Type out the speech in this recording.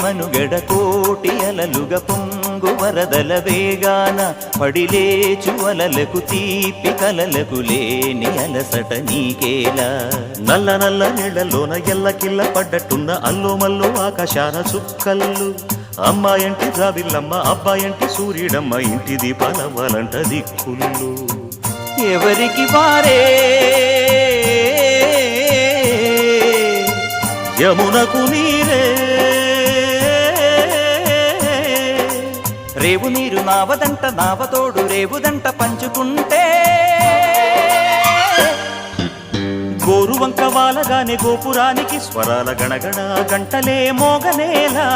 మనుగడ కోటి అలలుగా పొంగు వరదల వేగాన పడిలేచు అలలకు తీపి కలలకు లేని అలసట నీకేలా నల్ల నల్ల నీళ్లలోన ఎల్లకిల్ల పడ్డట్టున్న అల్లో మల్లో ఆకాశాన చుక్కల్లు అమ్మాయంటి రావిల్లమ్మ అబ్బాయంటి సూర్యుడమ్మ ఇంటి దీపాలవ్వాలంట దిక్కులు ఎవరికి వారే యమునకు నీరే రేవు నీరు నావదంట నావతోడు రేవుదంట పంచుకుంటే గోరువంక వాలగానే గోపురానికి స్వరాల గణగణ గంటలే మోగనేలా